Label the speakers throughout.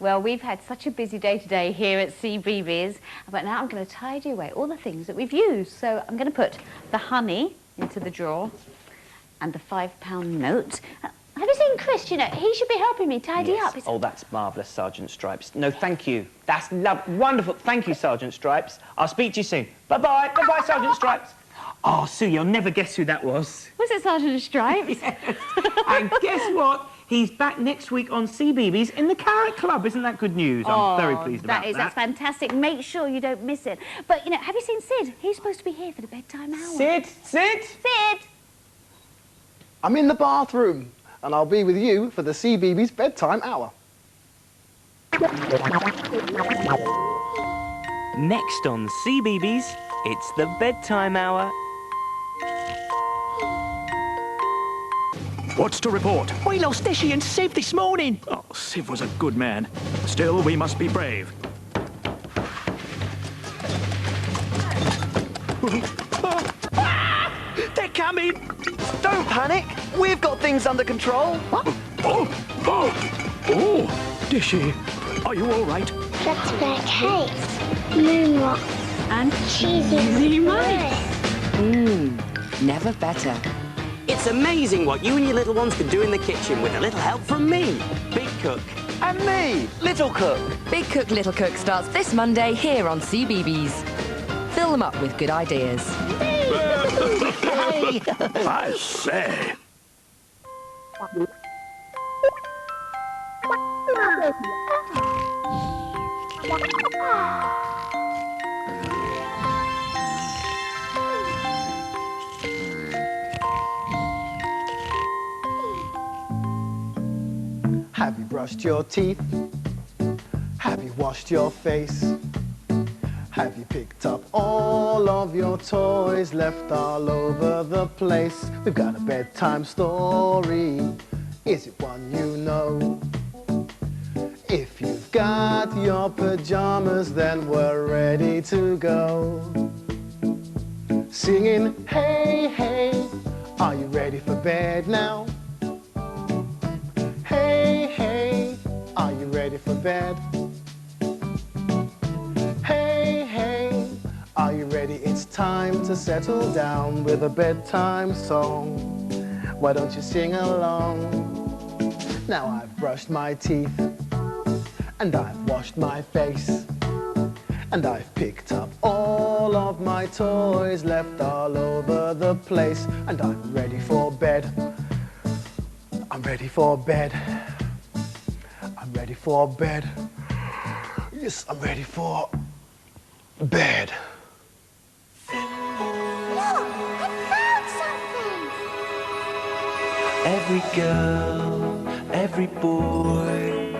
Speaker 1: Well, we've had such a busy day today here at CBeebies, but now I'm going to tidy away all the things that we've used. So I'm going to put the honey into the drawer and the £5 note. Have you seen Chris? You know, he should be helping me tidy up.
Speaker 2: Oh, that's marvellous, Sergeant Stripes. No, thank you. That's wonderful. Thank you, Sergeant Stripes. I'll speak to you soon. Bye-bye. Bye-bye, Sergeant Stripes. Oh, Sue, you'll never guess who that was.
Speaker 1: Was it Sergeant Stripes?
Speaker 2: Yes. And guess what? He's back next week on CBeebies in the Carrot Club. Isn't that good news? I'm very pleased about that.
Speaker 1: That's fantastic. Make sure you don't miss it. But, you know, have you seen Sid? He's supposed to be here for the bedtime hour.
Speaker 2: Sid? Sid?
Speaker 1: Sid!
Speaker 3: I'm in the bathroom, and I'll be with you for the CBeebies bedtime hour.
Speaker 2: Next on CBeebies, it's the bedtime hour.
Speaker 4: What's to report?
Speaker 5: We lost Dishy and Siv this morning.
Speaker 4: Oh, Siv was a good man. Still, we must be brave.
Speaker 5: They're coming.
Speaker 6: Don't panic. We've got things under control.
Speaker 4: Dishy, are you all right?
Speaker 7: That's their case. Moonrock.
Speaker 1: And
Speaker 7: cheesy rice.
Speaker 8: Never better.
Speaker 9: It's amazing what you and your little ones can do in the kitchen with a little help from me, Big Cook.
Speaker 6: And me, Little Cook.
Speaker 8: Big Cook, Little Cook starts this Monday here on CBeebies. Fill them up with good ideas.
Speaker 4: I say.
Speaker 3: Have you brushed your teeth? Have you washed your face? Have you picked up all of your toys left all over the place? We've got a bedtime story. Is it one you know? If you've got your pajamas, then we're ready to go. Singing, hey, hey, are you ready for bed now? Hey, hey, are you ready for bed? Hey, hey, are you ready? It's time to settle down with a bedtime song. Why don't you sing along? Now I've brushed my teeth, and I've washed my face, and I've picked up all of my toys left all over the place, and I'm ready for bed. I'm ready for bed. I'm ready for bed. Yes, I'm ready for bed.
Speaker 7: Look, I found something.
Speaker 10: Every girl, every boy,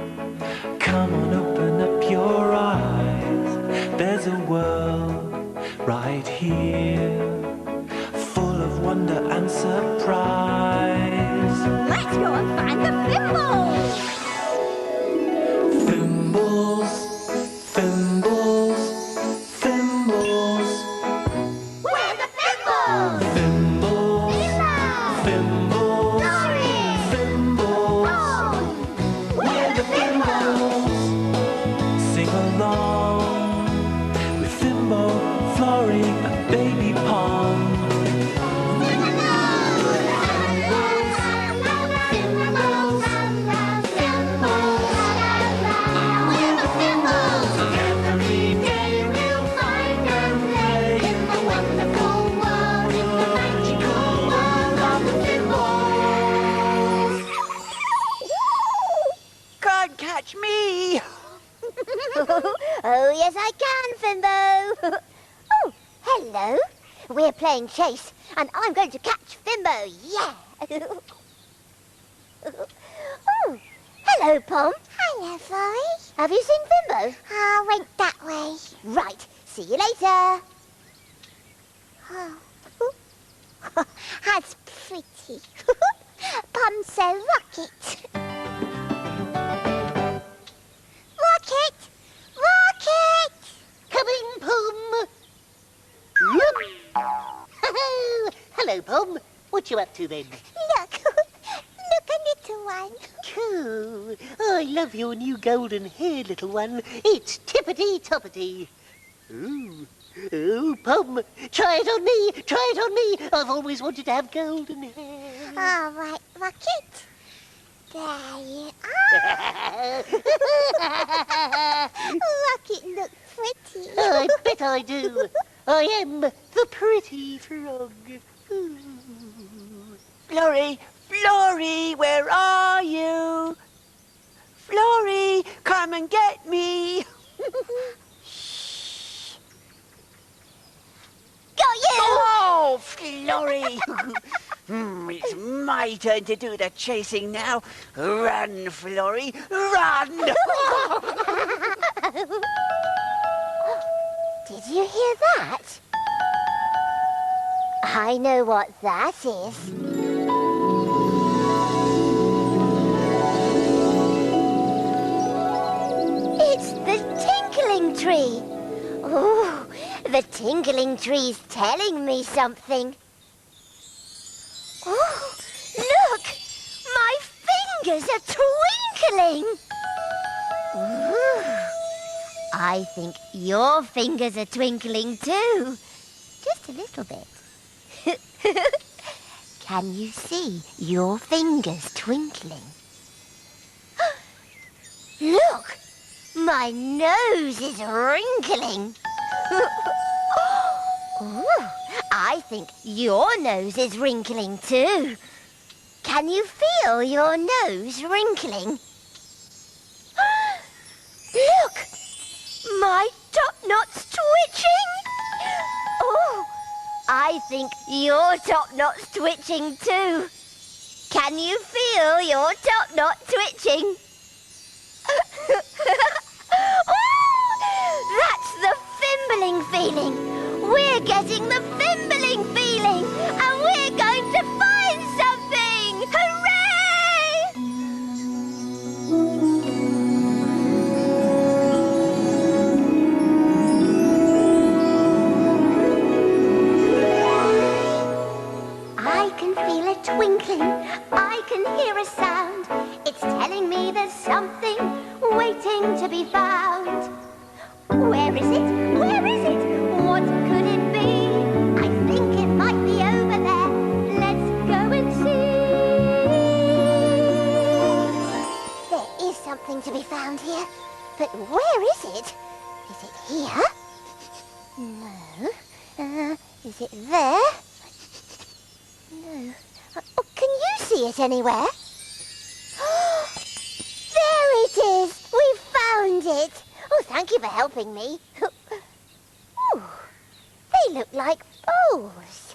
Speaker 10: come on, open up your eyes. There's a world right here, full of wonder and surprise.
Speaker 7: Let's go and find the thimbles.
Speaker 10: Thimbles, thimbles, thimbles.
Speaker 7: Where's the thimbles?
Speaker 10: Thimbles, thimbles, thimbles. We're the thimbles. Sing along with Thimble, Florrie, and Baby Pom.
Speaker 5: Can't catch me.
Speaker 7: Oh, yes, I can, Fimbo. Oh, hello. We're playing chase, and I'm going to catch Fimbo, yeah. Oh, hello, Pom. Hello, Florrie. Have you seen Fimbo? Went that way. Right, see you later. Oh, that's pretty. Pom's a rocket. Rocket! Rocket!
Speaker 5: Coming, Pom. Look. Hello, Pom. What you up to then?
Speaker 7: Look, look, a little one.
Speaker 5: Ooh, I love your new golden hair, little one. It's tippity-toppity. Ooh. Ooh, Pom, try it on me, try it on me. I've always wanted to have golden hair.
Speaker 7: All right, Rocket. There you are. Rocket, look pretty.
Speaker 5: I bet I do. I am the pretty frog. Ooh.
Speaker 6: Florrie, Florrie, where are you? Florrie, come and get me.
Speaker 7: Got you!
Speaker 6: Oh, Florrie. It's my turn to do the chasing now. Run, Florrie, run!
Speaker 7: Did you hear that? I know what that is. It's the tinkling tree. Oh, the tinkling tree's telling me something. Oh, look! My fingers are twinkling. Ooh, I think your fingers are twinkling too. Just a little bit. Can you see your fingers twinkling? Look! My nose is wrinkling. Ooh, I think your nose is wrinkling too. Can you feel your nose wrinkling? Look! My top knot's twitching. Oh, I think your top knot's twitching too. Can you feel your top knot twitching? Oh, that's the fimbling feeling. We're getting the fimbling feeling, and we're going to find something! Hooray! I can feel a twinkling, I can hear a sound. It's telling me there's something waiting to be found. Where is it? Where is it? What could it be? I think it might be over there. Let's go and see. There is something to be found here. But where is it? Is it here? No. Is it there? No. Oh, can you see it anywhere? There it is! We found it! Oh, thank you for helping me. Ooh, they look like bowls.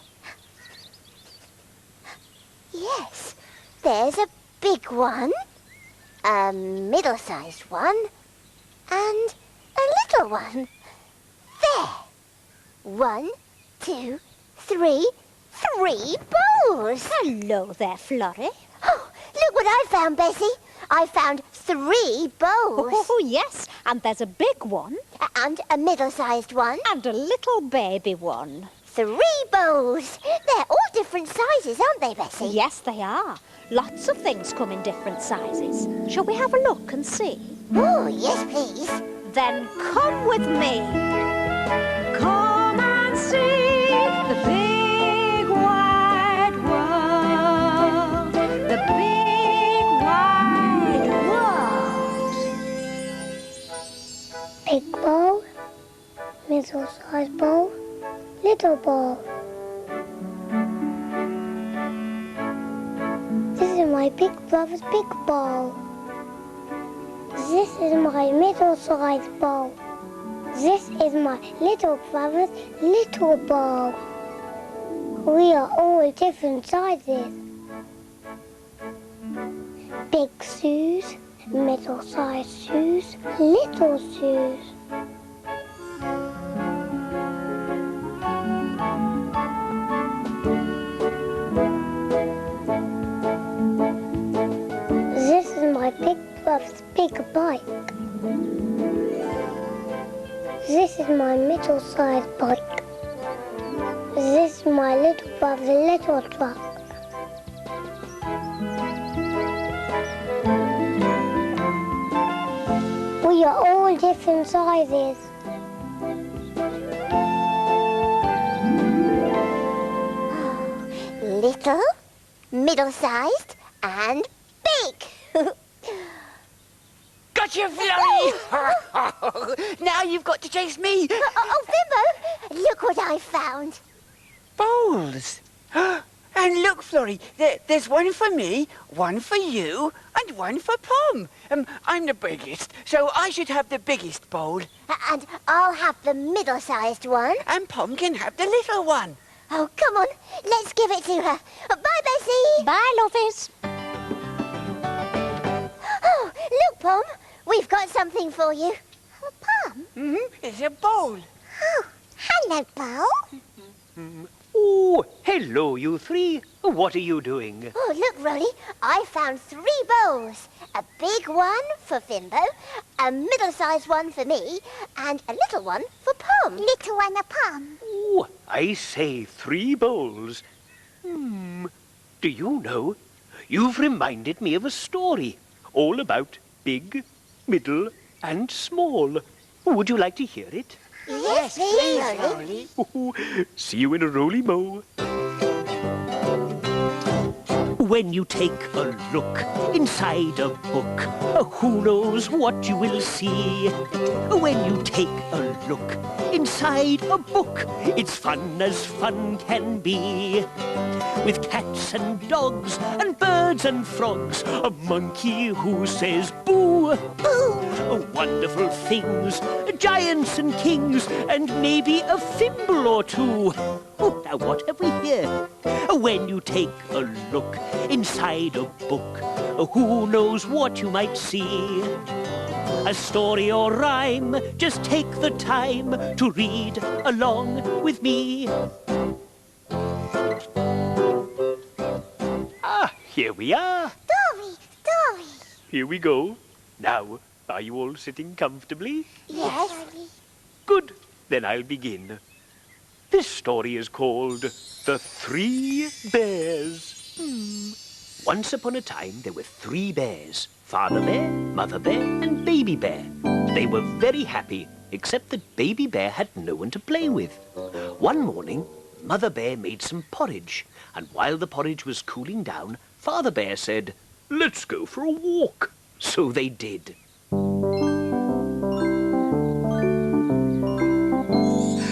Speaker 7: Yes, there's a big one, a middle-sized one, and a little one. There! 1, 2, 3, 3 bowls.
Speaker 11: Hello there, Florrie.
Speaker 7: Oh, look what I found, Bessie. I found 3 bowls.
Speaker 11: Oh, yes, and there's a big one.
Speaker 7: And a middle-sized one.
Speaker 11: And a little baby one.
Speaker 7: 3 bowls. They're all different sizes, aren't they, Bessie?
Speaker 11: Yes, they are. Lots of things come in different sizes. Shall we have a look and see?
Speaker 7: Oh, yes, please.
Speaker 11: Then come with me. Come and see the big wide world. The big wide world.
Speaker 12: Big bowl, middle-sized bowl, little bowl. This is my big brother's big bowl. This is my middle-sized bowl. This is my little brother's little bowl. We are all different sizes. Big shoes, middle-sized shoes, little shoes. This is my big brother's big bike. This is my middle-sized bike. This is my little brother's little truck. We are all different sizes.
Speaker 7: Little, middle-sized, and big.
Speaker 6: Gotcha, Florrie! Now you've got to chase me.
Speaker 7: Oh, Fimbo, look what I found.
Speaker 6: Bowls. And look, Florrie, there's one for me, one for you, and one for Pom. I'm the biggest, so I should have the biggest bowl.
Speaker 7: And I'll have the middle-sized one.
Speaker 6: And Pom can have the little one.
Speaker 7: Oh, come on, let's give it to her. Bye, Bessie.
Speaker 11: Bye, lovies.
Speaker 7: Oh, look, Pom, we've got something for you. Pom?
Speaker 6: It's a bowl.
Speaker 7: Oh, hello, Bowl.
Speaker 13: Oh, hello, you three. What are you doing?
Speaker 7: Oh, look, Rolly, I found 3 bowls. A big one for Fimbo, a middle-sized one for me, and a little one for Pom.
Speaker 12: Little one for Pom.
Speaker 13: Oh, I say 3 bowls. Do you know, you've reminded me of a story all about big, middle, and small. Would you like to hear it?
Speaker 7: Yes, please, Rolly.
Speaker 13: Oh, see you in a roly-mo. When you take a look inside a book, who knows what you will see? When you take a look inside a book, it's fun as fun can be. With cats and dogs and birds and frogs, a monkey who says boo. Wonderful things, giants and kings, and maybe a thimble or two. Oh, now what have we here? When you take a look inside a book, who knows what you might see? A story or rhyme, just take the time to read along with me. Ah, here we are.
Speaker 12: Story.
Speaker 13: Here we go. Now, are you all sitting comfortably?
Speaker 7: Yes.
Speaker 13: Good. Then I'll begin. This story is called The 3 Bears. Once upon a time, there were 3 bears. Father Bear, Mother Bear, and Baby Bear. They were very happy, except that Baby Bear had no one to play with. One morning, Mother Bear made some porridge, and while the porridge was cooling down, Father Bear said, "Let's go for a walk." So they did.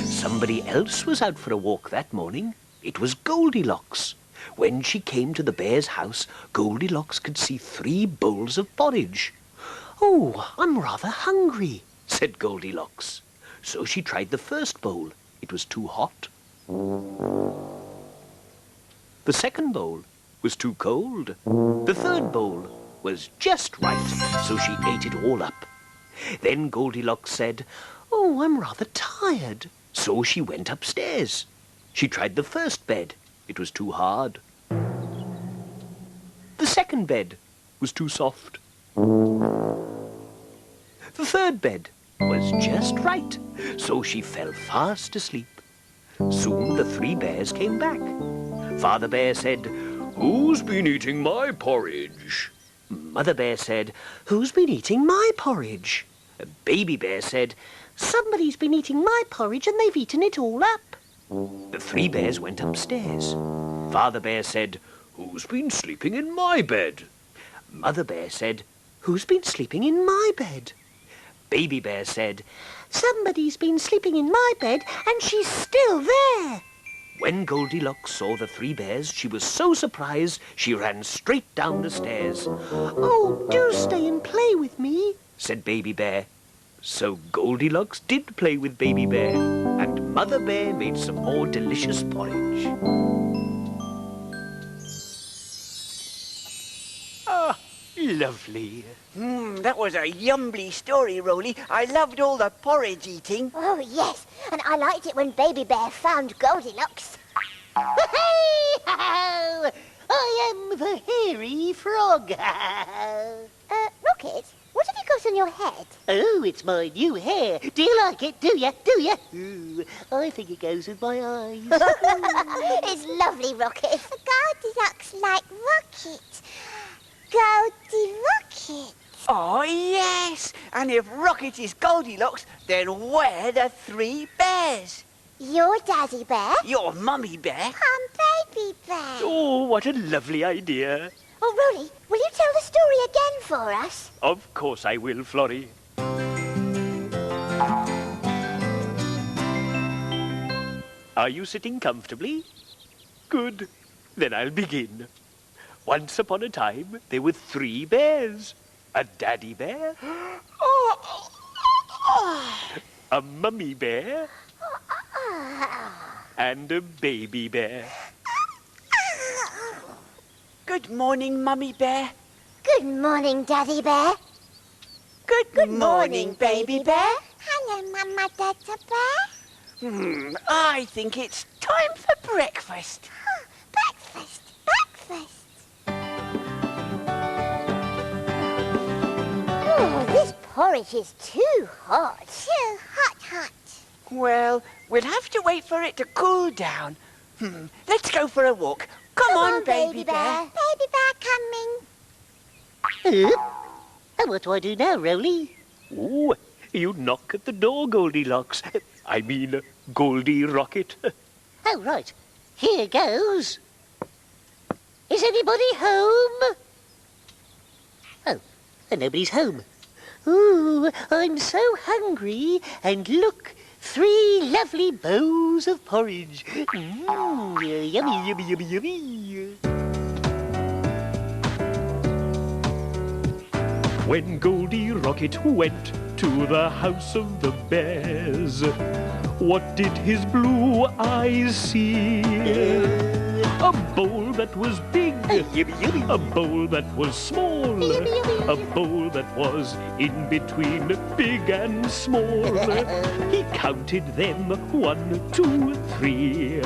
Speaker 13: Somebody else was out for a walk that morning. It was Goldilocks. When she came to the bear's house, Goldilocks could see 3 bowls of porridge. "Oh, I'm rather hungry," said Goldilocks. So she tried the first bowl. It was too hot. The second bowl was too cold. The third bowl was just right, so she ate it all up. Then Goldilocks said, "Oh, I'm rather tired." So she went upstairs. She tried the first bed. It was too hard. The second bed was too soft. The third bed was just right, so she fell fast asleep. Soon the 3 bears came back. Father Bear said, "Who's been eating my porridge?" Mother Bear said, "Who's been eating my porridge?" Baby Bear said, "Somebody's been eating my porridge and they've eaten it all up." The 3 bears went upstairs. Father Bear said, "Who's been sleeping in my bed?" Mother Bear said, "Who's been sleeping in my bed?" Baby Bear said, "Somebody's been sleeping in my bed and she's still there." When Goldilocks saw the 3 bears, she was so surprised she ran straight down the stairs. "Oh, do stay and play with me," said Baby Bear. So Goldilocks did play with Baby Bear, and Mother Bear made some more delicious porridge. Ah, lovely.
Speaker 6: That was a yumbly story, Rolly. I loved all the porridge eating.
Speaker 7: Oh, yes, and I liked it when Baby Bear found Goldilocks.
Speaker 5: Hey-ho! I am the hairy frog.
Speaker 7: Rocket, what have you got on your head?
Speaker 5: Oh, it's my new hair. Do you like it? Do ya? Do ya? Ooh, I think it goes with my eyes.
Speaker 7: It's lovely, Rocket. Goldilocks like Rocket. Goldilocks.
Speaker 6: Oh, yes. Yes, and if Rocket is Goldilocks, then we're the three bears.
Speaker 7: You're Daddy Bear.
Speaker 6: You're Mummy Bear.
Speaker 7: I'm Baby Bear.
Speaker 13: Oh, what a lovely idea.
Speaker 7: Oh, Rolly, will you tell the story again for us?
Speaker 13: Of course I will, Florrie. Are you sitting comfortably? Good. Then I'll begin. Once upon a time, there were 3 bears. A daddy bear, a mummy bear, and a baby bear.
Speaker 6: Good morning, Mummy Bear.
Speaker 7: Good morning, Daddy Bear.
Speaker 6: Good morning, Baby Bear.
Speaker 7: Hello, Mama Dada Bear.
Speaker 6: I think it's time for breakfast.
Speaker 7: Breakfast, breakfast. Oh, this porridge is too hot. Too hot.
Speaker 6: Well, we'll have to wait for it to cool down. Let's go for a walk. Come on, Baby Bear.
Speaker 7: Baby Bear coming.
Speaker 5: And what do I do now, Rolly?
Speaker 13: Oh, you knock at the door, Goldilocks. I mean, Goldie Rocket.
Speaker 5: Oh, right. Here goes. Is anybody home? Oh, and nobody's home. Ooh, I'm so hungry. And look, 3 lovely bowls of porridge. Yummy, yummy, yummy, yummy.
Speaker 4: When Goldie Rocket went to the house of the bears, what did his blue eyes see? A bowl that was big, a bowl that was small, a bowl that was in between big and small. He counted them 1, 2, 3.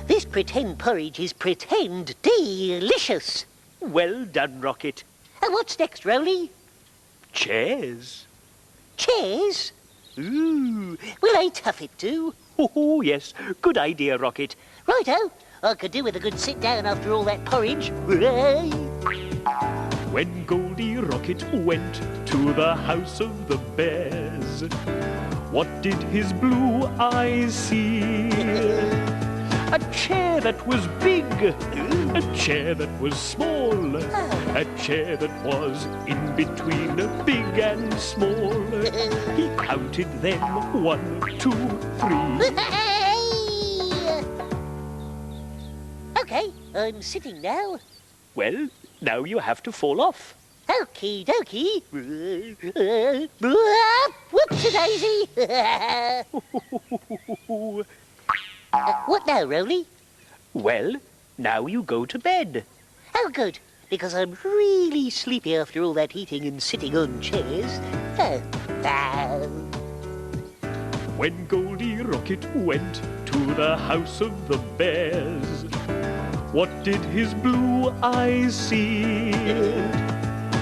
Speaker 5: This pretend porridge is pretend delicious.
Speaker 13: Well done, Rocket.
Speaker 5: And what's next, Rolly?
Speaker 13: Chairs.
Speaker 5: Chairs? Ooh, will I tuff it too?
Speaker 13: Oh, yes. Good idea, Rocket.
Speaker 5: Righto. I could do with a good sit down after all that porridge.
Speaker 4: When Goldie Rocket went to the house of the bears, what did his blue eyes see? A chair that was big, a chair that was small, a chair that was in between big and small. He counted them 1, 2, 3.
Speaker 5: OK, I'm sitting now.
Speaker 13: Well, now you have to fall off.
Speaker 5: Okie dokie. Whoopsie-daisy. What now, Rolly?
Speaker 13: Well, now you go to bed.
Speaker 5: Oh, good, because I'm really sleepy after all that eating and sitting on chairs.
Speaker 4: When Goldie Rocket went to the house of the bears, what did his blue eyes see?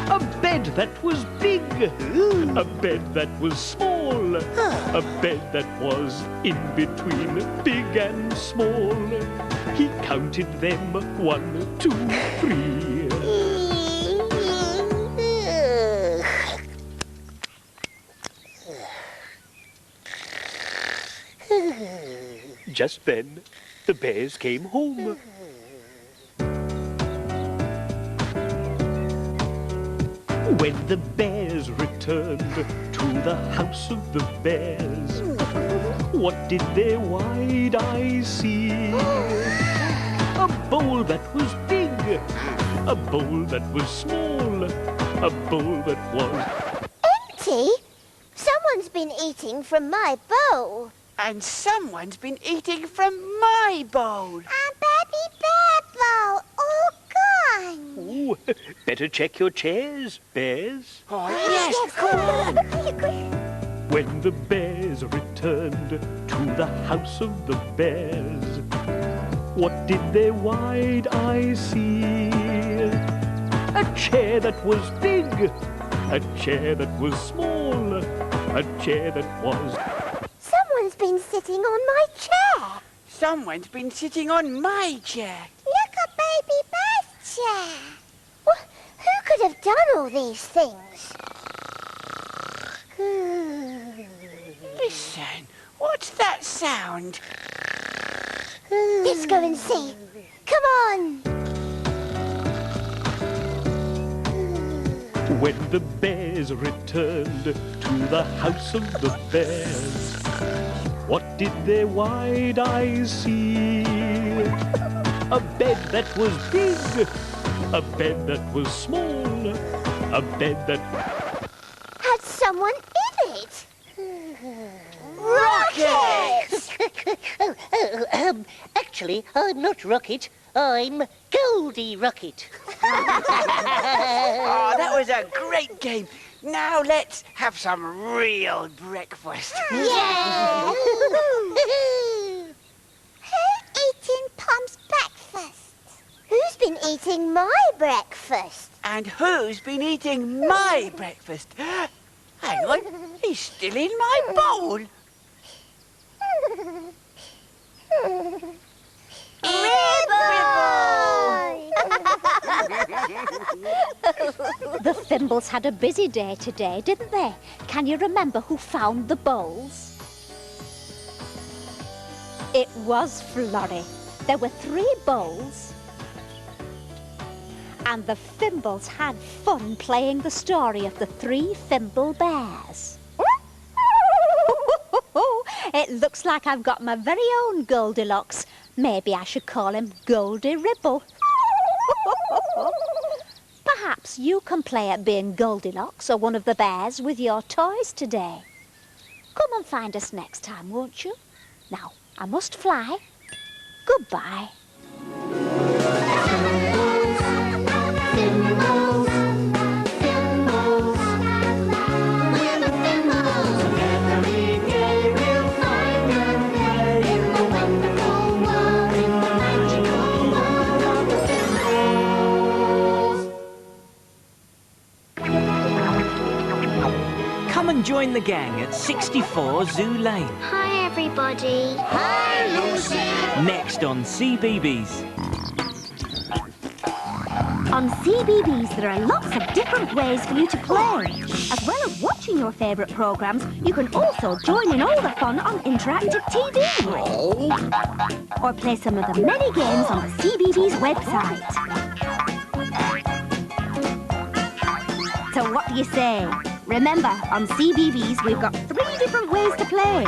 Speaker 4: A bed that was big, a bed that was small, a bed that was in between big and small. He counted them 1, 2, 3.
Speaker 13: Just then, the bears came home.
Speaker 4: When the bears returned to the house of the bears, what did their wide eyes see? A bowl that was big, a bowl that was small, a bowl that was...
Speaker 7: Empty? Someone's been eating from my bowl.
Speaker 6: And someone's been eating from my bowl.
Speaker 7: And Baby Bear bowl, all gone.
Speaker 13: Ooh, better check your chairs, bears.
Speaker 6: Oh, yes, come on.
Speaker 4: When the bears returned to the house of the bears, what did their wide eyes see? A chair that was big, a chair that was small, a chair that was...
Speaker 7: Someone's been sitting on my chair.
Speaker 6: Someone's been sitting on my chair.
Speaker 7: Look at Baby Bear's chair. Well, who could have
Speaker 12: done all these things?
Speaker 6: Listen, what's that sound?
Speaker 12: Let's go and see. Come on.
Speaker 4: When the bears returned to the house of the bears, what did their wide eyes see? A bed that was big, a bed that was small, a bed that
Speaker 12: Had someone in it.
Speaker 5: Rocket! Actually, I'm not Rocket. I'm Goldie Rocket.
Speaker 6: Oh, that was a great game. Now let's have some real breakfast.
Speaker 12: Yeah! Who eating Pom's breakfast? Who's been eating my breakfast?
Speaker 6: And who's been eating my breakfast? Hang on, he's still in my bowl.
Speaker 11: The Thimbles had a busy day today, didn't they? Can you remember who found the bowls? It was Florrie. There were 3 bowls. And the Thimbles had fun playing the story of the 3 Thimble Bears. It looks like I've got my very own Goldilocks. Maybe I should call him Goldie Ribble. Perhaps you can play at being Goldilocks or one of the bears with your toys today. Come and find us next time, won't you? Now, I must fly. Goodbye.
Speaker 7: Thimbles, thimbles, we're the thimbles. Together we gay, we'll find a way in the wonderful world, in the magical world of the thimbles.
Speaker 2: Come and join the gang at 64 Zoo Lane.
Speaker 12: Hi, everybody.
Speaker 7: Hi, Lucy.
Speaker 2: Next on CBeebies.
Speaker 14: On CBeebies, there are lots of different ways for you to play. As well as watching your favourite programmes, you can also join in all the fun on interactive TV. Or play some of the many games on the CBeebies website. So what do you say? Remember, on CBeebies, we've got 3 different ways to play.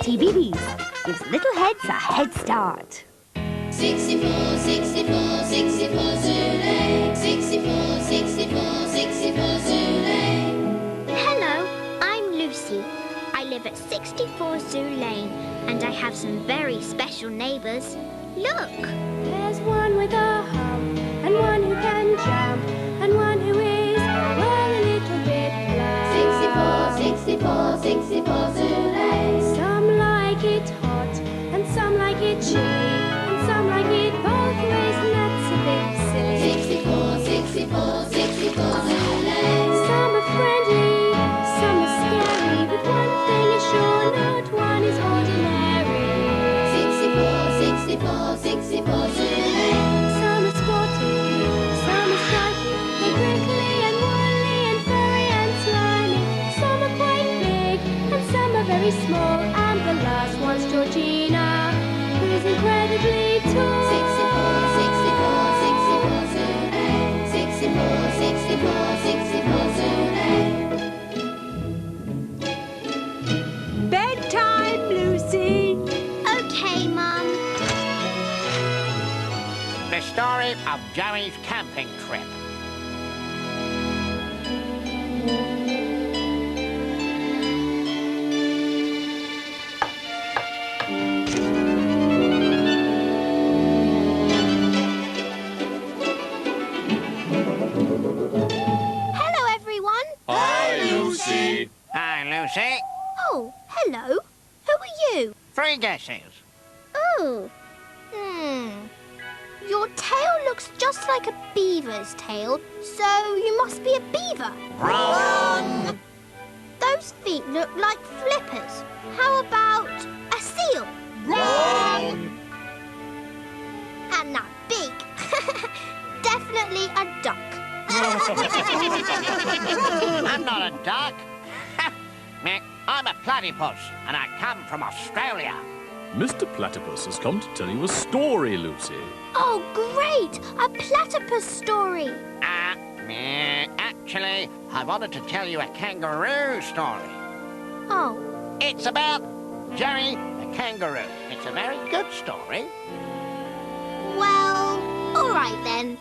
Speaker 14: CBeebies gives little heads a head start.
Speaker 7: 64, 64, 64 Zoo Lane. 64, 64, 64 Zoo Lane.
Speaker 15: Hello, I'm Lucy. I live at 64 Zoo Lane, and I have some very special neighbours. Look!
Speaker 16: There's one with a hump, and one who can jump, and one who is, well, a little bit bland.
Speaker 7: 64, 64, 64 Zoo Lane.
Speaker 16: Some like it hot, and some like it cheap. Some like it both ways, and that's a bit silly.
Speaker 7: 64, 64, 64 Zoo Lane.
Speaker 16: Some are friendly, some are scary, but one thing is sure, not one is ordinary.
Speaker 7: 64, 64, 64 Zoo Lane.
Speaker 16: Some are sporty, some are stripy, they're prickly and woolly and furry and slimy. Some are quite big, and some are very small, and the last one's Georgina, who's incredibly tall.
Speaker 7: 64, 64, 64 Zoo Lane. 64, 64, 64 Zoo Lane.
Speaker 16: Bedtime, Lucy.
Speaker 15: Okay, Mum.
Speaker 17: The story of Joey's camping trip.
Speaker 15: Hello, everyone.
Speaker 17: Hi, Lucy. Hi, Lucy.
Speaker 15: Oh, hello. Who are you?
Speaker 17: 3 guesses.
Speaker 15: Oh. Your tail looks just like a beaver's tail, so you must be a beaver.
Speaker 17: Wrong.
Speaker 15: Those feet look like flippers. How about a seal?
Speaker 17: Wrong.
Speaker 15: And that beak. Definitely a duck.
Speaker 17: I'm not a duck. I'm a platypus, and I come from Australia.
Speaker 4: Mr. Platypus has come to tell you a story, Lucy.
Speaker 15: Oh, great! A platypus story.
Speaker 17: Actually, I wanted to tell you a kangaroo story.
Speaker 15: Oh.
Speaker 17: It's about Jerry the kangaroo. It's a very good story.
Speaker 15: Well, all right then.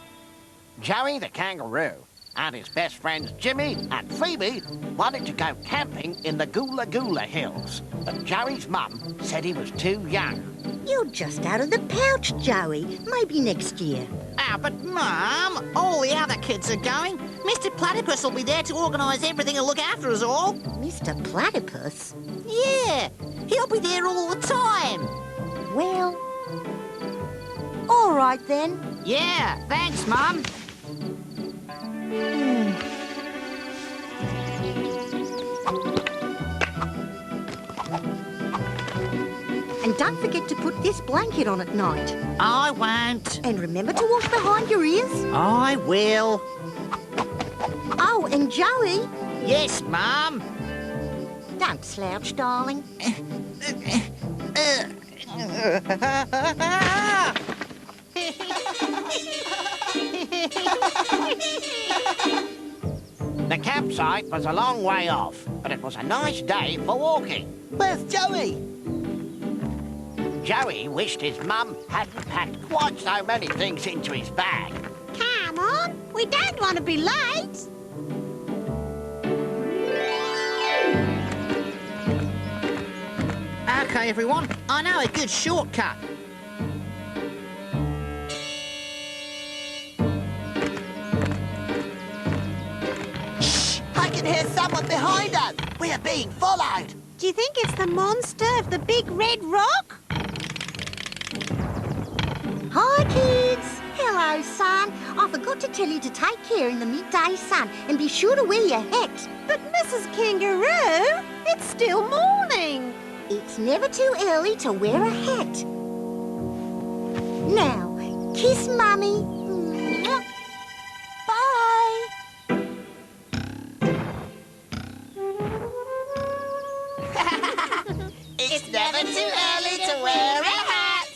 Speaker 17: Joey the kangaroo and his best friends Jimmy and Phoebe wanted to go camping in the Gula Gula Hills. But Joey's mum said he was too young.
Speaker 18: You're just out of the pouch, Joey. Maybe next year.
Speaker 19: But Mum, all the other kids are going. Mr. Platypus will be there to organise everything and look after us all.
Speaker 18: Mr. Platypus?
Speaker 19: Yeah, he'll be there all the time.
Speaker 18: Well, all right then.
Speaker 19: Yeah, thanks, Mum.
Speaker 18: And don't forget to put this blanket on at night.
Speaker 19: I won't.
Speaker 18: And remember to wash behind your ears.
Speaker 19: I will.
Speaker 18: Oh, and Joey.
Speaker 19: Yes, Mum.
Speaker 18: Don't slouch, darling.
Speaker 17: The campsite was a long way off, but it was a nice day for walking.
Speaker 5: Where's Joey?
Speaker 17: Joey wished his mum hadn't packed quite so many things into his bag.
Speaker 14: Come on, we don't want to be late.
Speaker 19: OK, everyone, I know a good shortcut.
Speaker 5: I can hear someone behind us. We are being followed.
Speaker 14: Do you think it's the monster of the big red rock?
Speaker 18: Hi, kids. Hello, son. I forgot to tell you to take care in the midday sun and be sure to wear your hat.
Speaker 14: But Mrs. Kangaroo, it's still morning.
Speaker 18: It's never too early to wear a hat. Now, kiss Mummy. Bye.
Speaker 5: It's never too early to wear a hat.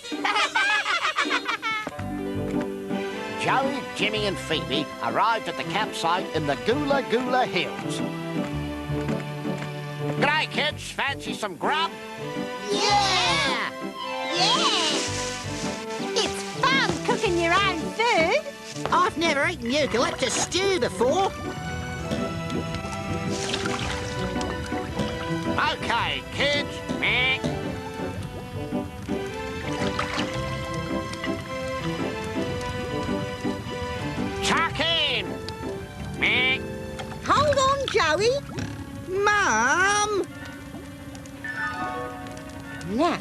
Speaker 17: Joey, Jimmy and Phoebe arrived at the campsite in the Gula Gula Hills. G'day, kids. Fancy some grub?
Speaker 14: Yeah! Yeah! It's fun cooking your own food.
Speaker 19: I've never eaten eucalyptus stew before.
Speaker 17: OK, kids. Meh. Chuck in. Meh.
Speaker 18: Hold on, Joey.
Speaker 19: Mum!
Speaker 18: Now,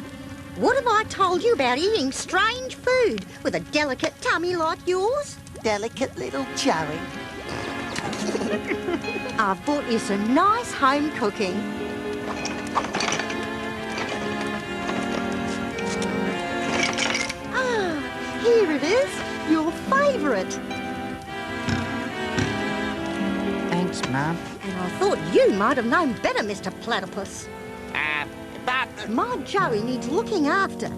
Speaker 18: what have I told you about eating strange food with a delicate tummy like yours?
Speaker 5: Delicate little Joey.
Speaker 18: I've bought you some nice home cooking. Ah, here it is, your favourite.
Speaker 19: Thanks, Mum.
Speaker 18: And I thought you might have known better, Mr. Platypus.
Speaker 17: But...
Speaker 18: My Joey needs looking after.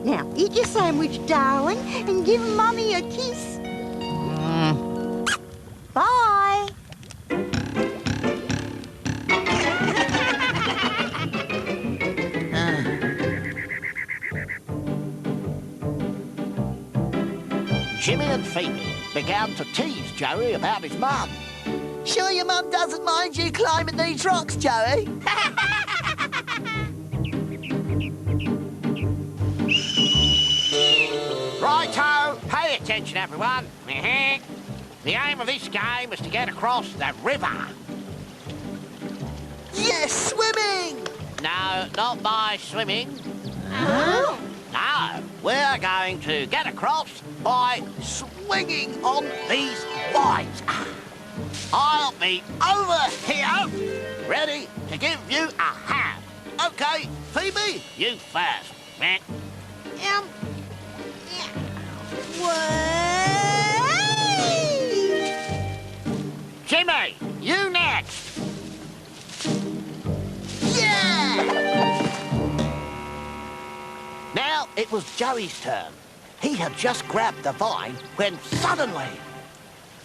Speaker 18: Now, eat your sandwich, darling, and give Mummy a kiss. Bye.
Speaker 17: Jimmy and Phoebe began to tease Joey about his mum.
Speaker 5: Sure your mum doesn't mind you climbing these rocks, Joey?
Speaker 17: Righto, pay attention, everyone. The aim of this game is to get across the river.
Speaker 5: Yes, swimming!
Speaker 17: No, not by swimming.
Speaker 5: Huh?
Speaker 17: No, we're going to get across by swinging on these vines. I'll be over here, ready to give you a hand. OK, Phoebe, you first. Jimmy, you next. Yeah! Now it was Joey's turn. He had just grabbed the vine when suddenly...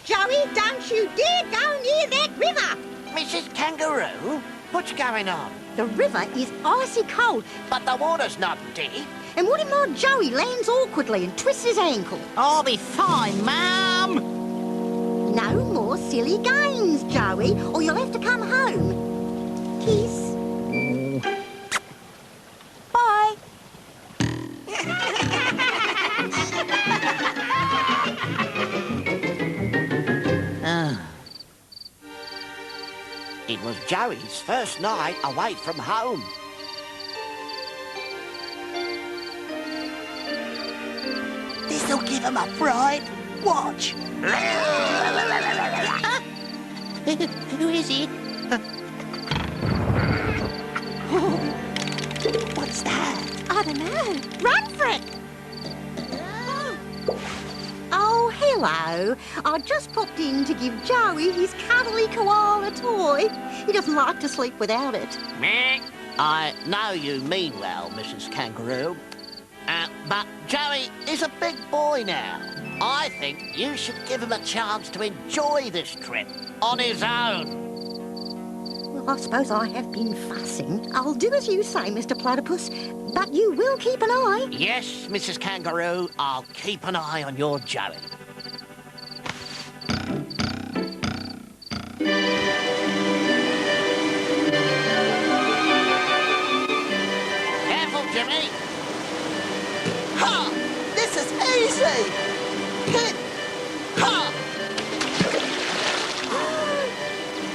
Speaker 18: Joey, don't you dare go near that river!
Speaker 17: Mrs. Kangaroo, what's going on?
Speaker 18: The river is icy cold.
Speaker 17: But the water's not deep.
Speaker 18: And what if my Joey lands awkwardly and twists his ankle?
Speaker 19: I'll be fine, Mum.
Speaker 18: No more silly games, Joey, or you'll have to come home. Kiss. Bye.
Speaker 17: It was Joey's first night away from home. This'll give him a fright. Watch.
Speaker 19: Who is it?
Speaker 18: What's that? I don't know. Run for it! Oh, hello. I just popped in to give Joey his cuddly koala toy. He doesn't like to sleep without it.
Speaker 17: Meh. I know you mean well, Mrs. Kangaroo. But Joey is a big boy now. I think you should give him a chance to enjoy this trip on his own.
Speaker 18: Well, I suppose I have been fussing. I'll do as you say, Mr. Platypus, but you will keep an eye.
Speaker 17: Yes, Mrs. Kangaroo, I'll keep an eye on your Joey. Careful, Jimmy.
Speaker 19: Ha! This is easy! Hit! Ha!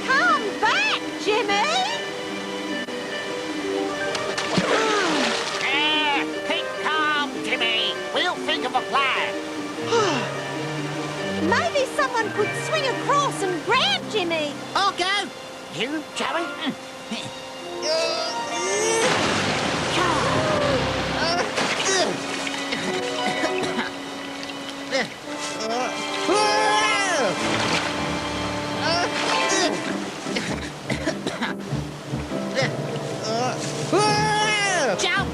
Speaker 18: Come back, Jimmy!
Speaker 17: Keep calm, Jimmy. We'll think of a plan.
Speaker 18: Maybe someone could swing across and grab Jimmy.
Speaker 19: I'll go!
Speaker 17: You, Joey?
Speaker 19: Jump!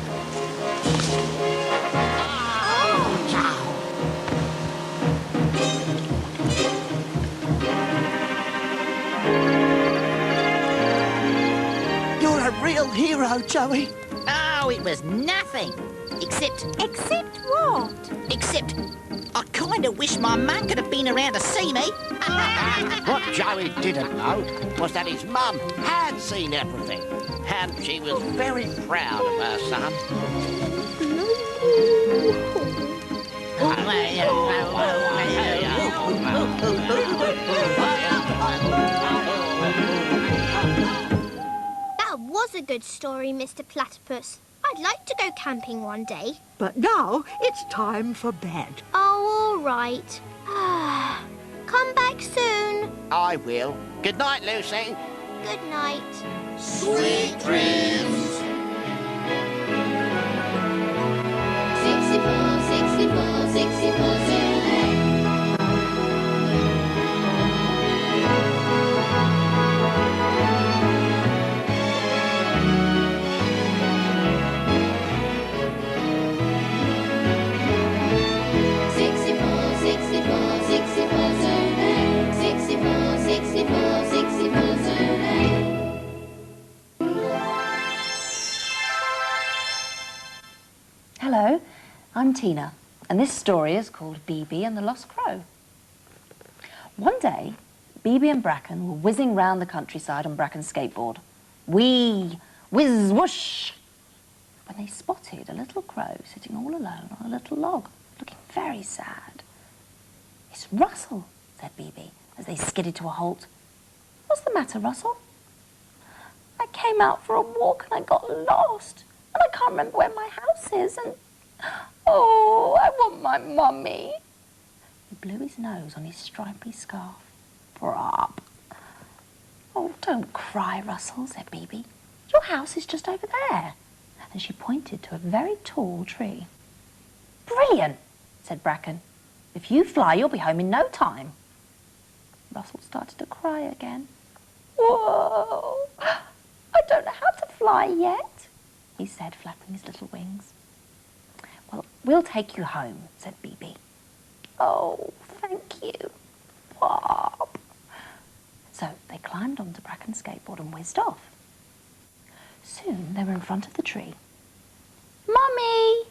Speaker 17: You're a real hero, Joey.
Speaker 19: Oh, it was nothing. Except
Speaker 18: Except what?
Speaker 19: Except I kind of wish my mum could have been around to see me.
Speaker 17: What Joey didn't know was that his mum had seen everything, and she was very proud of her son.
Speaker 15: That was a good story, Mr. Platypus. I'd like to go camping one day.
Speaker 18: But now it's time for bed.
Speaker 15: Oh, all right. Come back soon.
Speaker 17: I will. Good night, Lucy.
Speaker 15: Good night.
Speaker 17: Sweet dreams.
Speaker 16: 64, 64, 64 Zulu.
Speaker 20: Hello, I'm Tina, and this story is called Beebie and the Lost Crow. One day, Beebie and Bracken were whizzing round the countryside on Bracken's skateboard. Whee! Whiz! Whoosh! When they spotted a little crow sitting all alone on a little log, looking very sad. "It's Russell," said Beebie, as they skidded to a halt. "What's the matter, Russell?" "I came out for a walk and I got lost. And I can't remember where my house is, and oh, I want my mummy." He blew his nose on his stripy scarf. Brop. "Oh, don't cry, Russell," said Beebie. "Your house is just over there." And she pointed to a very tall tree. "Brilliant," said Bracken. "If you fly, you'll be home in no time." Russell started to cry again. Whoa! I don't know how to fly yet, he said, flapping his little wings. Well, we'll take you home, said Beebee. Oh, thank you, Bob. So they climbed onto Bracken's skateboard and whizzed off. Soon they were in front of the tree. Mummy!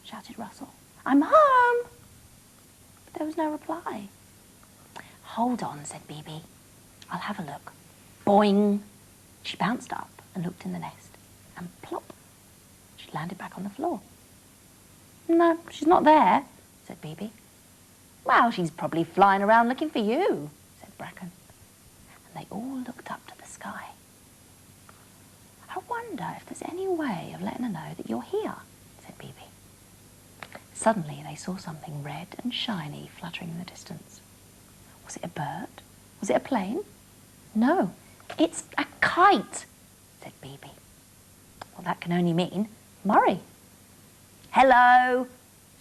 Speaker 20: Shouted Russell. I'm home! But there was no reply. Hold on, said Beebee. I'll have a look. Boing! She bounced up and looked in the nest. And plop! She landed back on the floor. No, she's not there, said Beebee. Well, she's probably flying around looking for you, said Bracken. And they all looked up to the sky. I wonder if there's any way of letting her know that you're here, said Beebee. Suddenly they saw something red and shiny fluttering in the distance. Was it a bird? Was it a plane? No, it's a kite, said Beebee. Well, that can only mean Murray. Hello,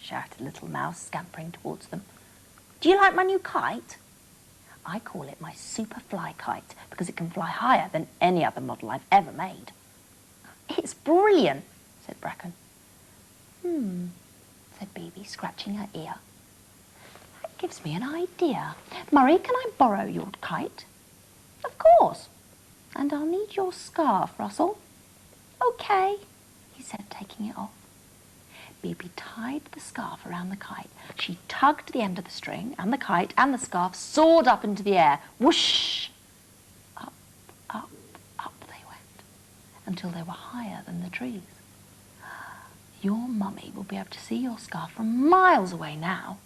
Speaker 20: shouted Little Mouse, scampering towards them. Do you like my new kite? I call it my super fly kite because it can fly higher than any other model I've ever made. It's brilliant, said Bracken. Said Beebee, scratching her ear. That gives me an idea. Murray, can I borrow your kite? Of course. And I'll need your scarf, Russell. OK, he said, taking it off. Beebee tied the scarf around the kite. She tugged the end of the string, and the kite and the scarf soared up into the air. Whoosh! Up, up, up they went, until they were higher than the trees. Your mummy will be able to see your scarf from miles away now,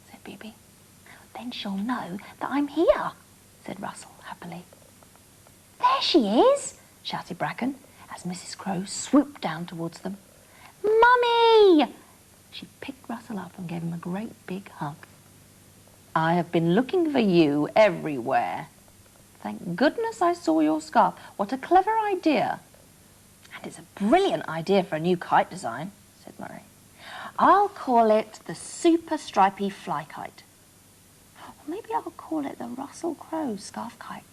Speaker 20: said Beebee. Then she'll know that I'm here, said Russell happily. There she is, shouted Bracken, as Mrs. Crow swooped down towards them. Mummy! She picked Russell up and gave him a great big hug. I have been looking for you everywhere. Thank goodness I saw your scarf. What a clever idea. And it's a brilliant idea for a new kite design, said Murray. I'll call it the Super Stripy Fly Kite. Or maybe I'll call it the Russell Crowe Scarf Kite.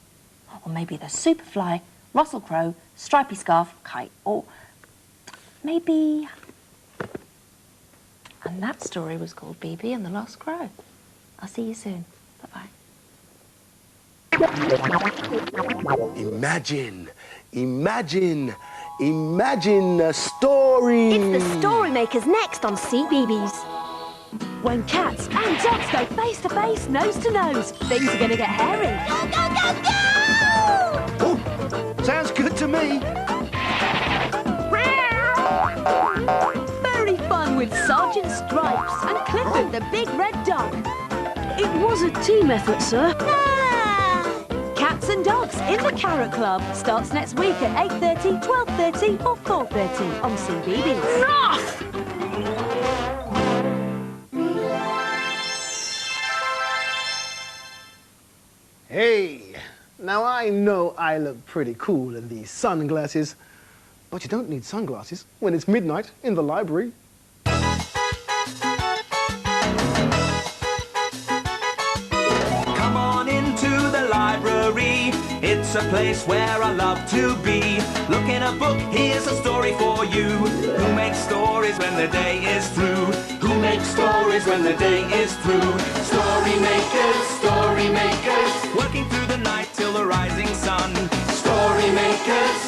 Speaker 20: Or maybe the Superfly Russell Crowe Stripy Scarf Kite. Or maybe... And that story was called Beebee and the Lost Crow. I'll see you soon. Bye-bye.
Speaker 3: Imagine, imagine, imagine a story.
Speaker 14: It's the Story Makers next on CBeebies. When cats and dogs go face to face, nose to nose, things are going to get hairy.
Speaker 3: Oh, sounds good to me.
Speaker 14: Very fun with Sergeant Stripes and Clifford the big red dog. It was a team effort, sir. Cats and Dogs in the Carrot Club starts next week at 8:30, 12:30 or 4:30 on CBeebies.
Speaker 3: Hey, now I know I look pretty cool in these sunglasses, but you don't need sunglasses when it's midnight in the library.
Speaker 10: Come on into the library. It's a place where I love to be. Look in a book, here's a story for you. Who makes stories when the day is through? Who makes stories when the day is through? Story makers, working through the night till the rising sun. Story makers,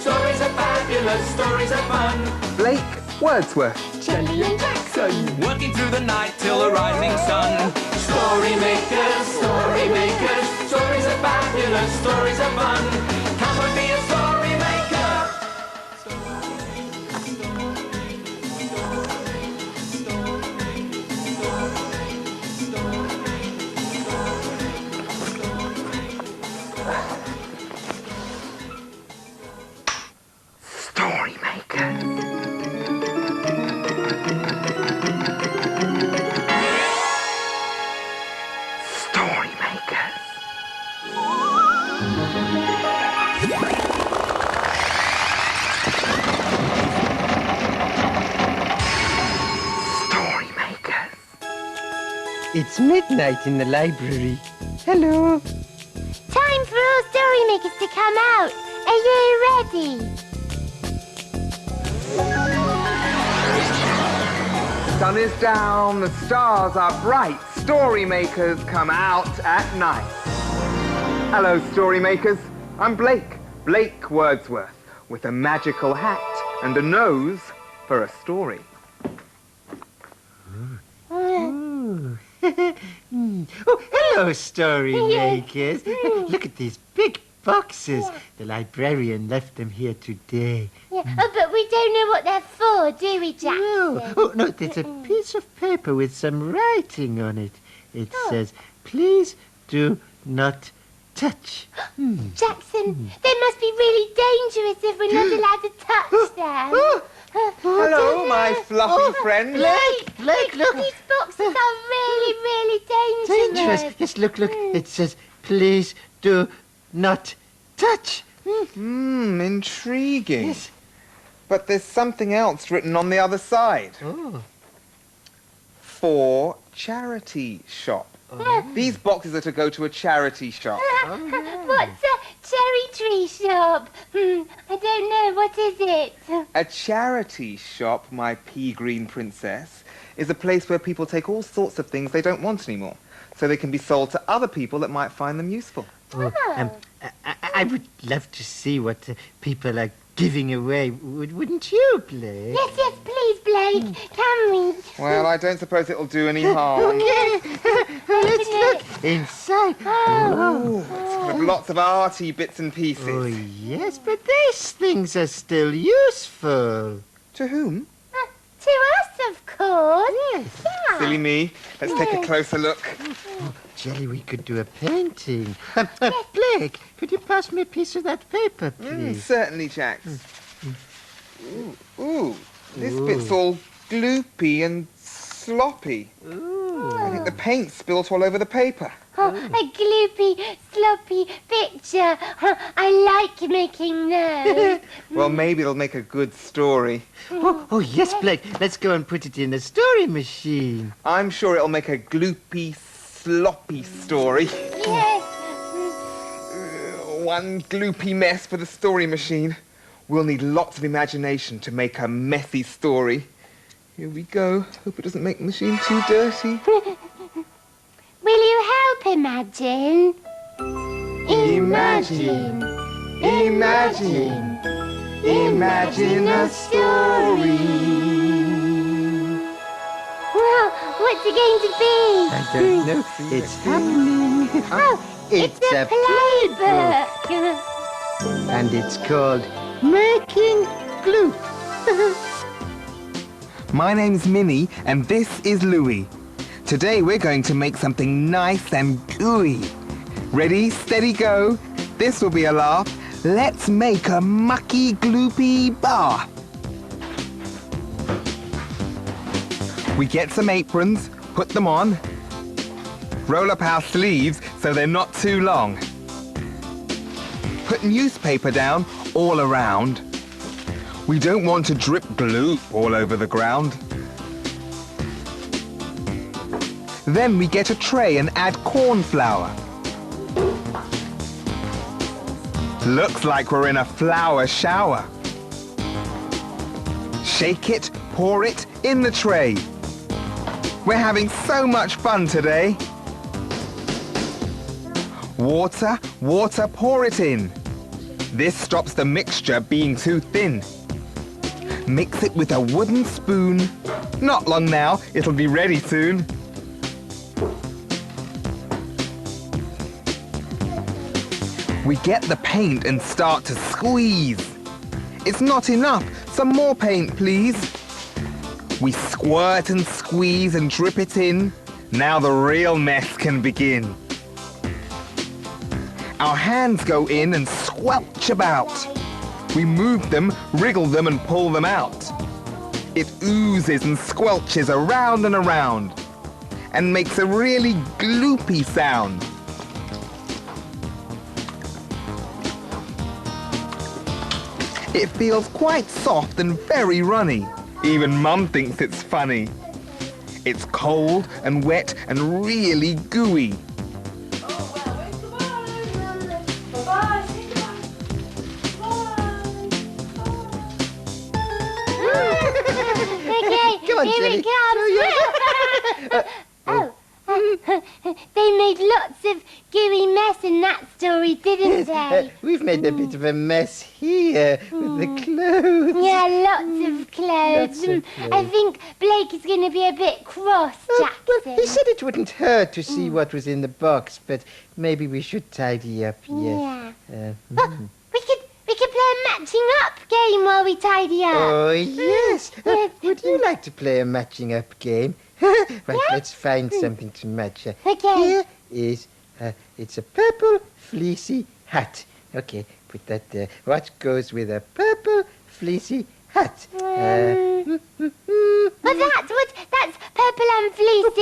Speaker 10: stories are fabulous, stories are fun.
Speaker 3: Blake Wordsworth.
Speaker 10: Shelley and Jackson, working through the night till the rising sun. Story makers, stories are fabulous, stories are fun. Come and be a story maker.
Speaker 3: Story makers. Story makers.
Speaker 21: It's midnight in the library. Hello.
Speaker 12: Time for all story makers to come out. Are you ready?
Speaker 21: Sun is down, the stars are bright. Story makers come out at night. Hello, story makers. I'm Blake Wordsworth, with a magical hat and a nose for a story.
Speaker 22: Oh, hello, story makers. Look at these big boxes. The librarian left them here today.
Speaker 12: Yeah. Oh, but we don't know what they're for, do we, Jackson?
Speaker 22: No. Oh, no, there's a piece of paper with some writing on it. It says, please do not touch.
Speaker 12: Jackson, they must be really dangerous if we're not allowed to touch them.
Speaker 21: Hello, my fluffy friend.
Speaker 22: Blake, look.
Speaker 12: These boxes are really, really dangerous.
Speaker 22: Yes, look. It says, please do not touch.
Speaker 21: Intriguing.
Speaker 22: Yes.
Speaker 21: But there's something else written on the other side.
Speaker 22: Oh.
Speaker 21: For charity shop. These boxes are to go to a charity shop.
Speaker 12: What's a cherry tree shop? I don't know. What is it?
Speaker 21: A charity shop, my pea green princess, is a place where people take all sorts of things they don't want anymore, so they can be sold to other people that might find them useful.
Speaker 22: I would love to see what people are giving away, wouldn't you, Blake?
Speaker 12: Yes, please, Blake. Can we?
Speaker 21: Well, I don't suppose it'll do any harm.
Speaker 22: Let's look inside.
Speaker 21: Oh, it's full of lots of arty bits and pieces.
Speaker 22: Oh, yes, but these things are still useful.
Speaker 21: To whom?
Speaker 12: To us, of course.
Speaker 22: Yes.
Speaker 12: Yeah.
Speaker 21: Silly me. Let's take a closer look.
Speaker 22: Oh, Jelly, we could do a painting. Blake, could you pass me a piece of that paper, please?
Speaker 21: Certainly, Jax. Ooh, this bit's all gloopy and sloppy. I think the paint spilt all over the paper.
Speaker 12: Oh, a gloopy, sloppy picture. I like making those.
Speaker 21: Well, maybe it'll make a good story.
Speaker 22: Oh, yes, Blake. Let's go and put it in the story machine.
Speaker 21: I'm sure it'll make a gloopy, sloppy story.
Speaker 12: Yes.
Speaker 21: One gloopy mess for the story machine. We'll need lots of imagination to make a messy story. Here we go. Hope it doesn't make the machine too dirty.
Speaker 12: Will you help imagine?
Speaker 21: Imagine a story.
Speaker 12: Well, what's it going to be?
Speaker 22: I don't know. It's happening.
Speaker 12: It's a playbook.
Speaker 22: And it's called Making Glue.
Speaker 21: My name's Minnie, and this is Louie. Today we're going to make something nice and gooey. Ready, steady, go. This will be a laugh. Let's make a mucky, gloopy bath. We get some aprons, put them on. Roll up our sleeves so they're not too long. Put newspaper down all around. We don't want to drip gloop all over the ground. Then we get a tray and add corn flour. Looks like we're in a flour shower. Shake it, pour it in the tray. We're having so much fun today. Water, pour it in. This stops the mixture being too thin. Mix it with a wooden spoon. Not long now, it'll be ready soon. We get the paint and start to squeeze. It's not enough. Some more paint, please. We squirt and squeeze and drip it in. Now the real mess can begin. Our hands go in and squelch about. We move them, wriggle them and pull them out. It oozes and squelches around and around and makes a really gloopy sound. It feels quite soft and very runny. Even Mum thinks it's funny. It's cold and wet and really gooey.
Speaker 22: on,
Speaker 16: Here
Speaker 22: Jelly.
Speaker 16: it comes. They made lots of gooey mess in that story, didn't they?
Speaker 22: We've made a bit of a mess here with the clothes.
Speaker 16: Yeah, lots of clothes.
Speaker 22: Lots of
Speaker 16: I
Speaker 22: clothes.
Speaker 16: think Blake is going to be a bit cross, Jackson.
Speaker 22: He said it wouldn't hurt to see what was in the box, but maybe we should tidy up, yes.
Speaker 16: We could play a matching up game while we tidy up.
Speaker 22: Oh, yes. Would you like to play a matching up game? Right, let's find something to match.
Speaker 16: Okay.
Speaker 22: Here is, it's a purple fleecy hat. Okay, put that there. What goes with a purple fleecy hat?
Speaker 16: That's purple and fleecy.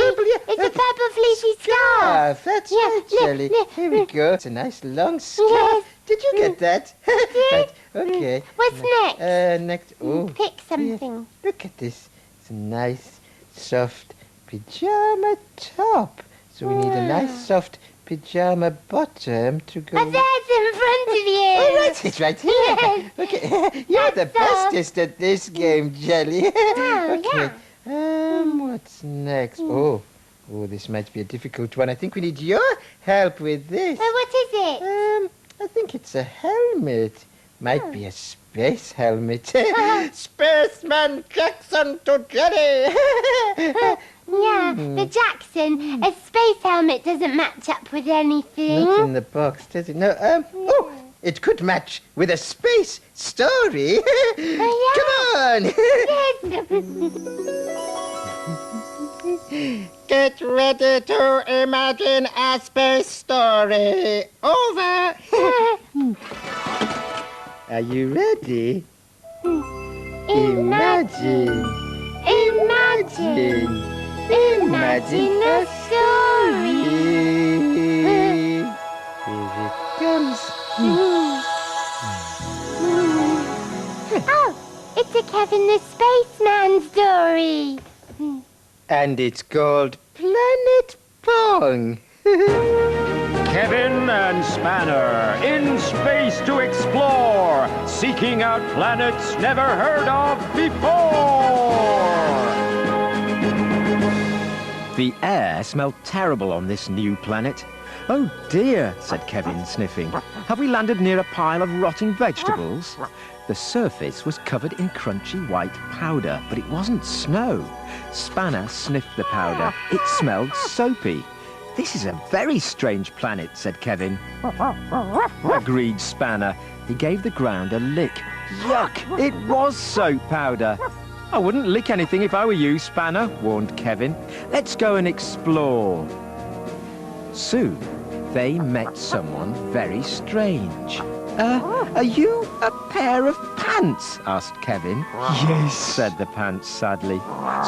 Speaker 16: It's a purple fleecy scarf.
Speaker 22: That's right, Jelly. Here we go. It's a nice long scarf. Did you get that? Right, okay.
Speaker 16: What's next?
Speaker 22: Next. Oh,
Speaker 16: Pick something.
Speaker 22: look at this. It's a nice, soft pyjama top. So we need a nice, soft pyjama bottom to go.
Speaker 16: But there's in front of you.
Speaker 22: Oh, right, it's right here.
Speaker 16: Yes.
Speaker 22: Okay, you're the bestest at this game, Jelly. Okay. What's next? Oh, this might be a difficult one. I think we need your help with this.
Speaker 16: What is it?
Speaker 22: I think it's a helmet. Might be a space helmet. Spaceman Jackson to Jelly.
Speaker 16: Yeah, but Jackson, a space helmet doesn't match up with anything.
Speaker 22: Not in the box, does it? No. Oh, it could match with a space story. Come on. Get ready to imagine a space story. Over. Are you ready? Imagine.
Speaker 16: Imagine a story.
Speaker 22: Here it comes.
Speaker 16: Oh, it's a Kevin the Spaceman story.
Speaker 22: And it's called Planet Pong.
Speaker 4: Kevin and Spanner in space to explore, seeking out planets never heard of before.
Speaker 1: The air smelled terrible on this new planet. Oh dear, said Kevin, sniffing. Have we landed near a pile of rotting vegetables? The surface was covered in crunchy white powder, but it wasn't snow. Spanner sniffed the powder. It smelled soapy. This is a very strange planet, said Kevin. Agreed Spanner. He gave the ground a lick. Yuck! It was soap powder. I wouldn't lick anything if I were you, Spanner, warned Kevin. Let's go and explore. Soon, they met someone very strange. Are you a pair of pants? Asked Kevin. Yes, said the pants sadly.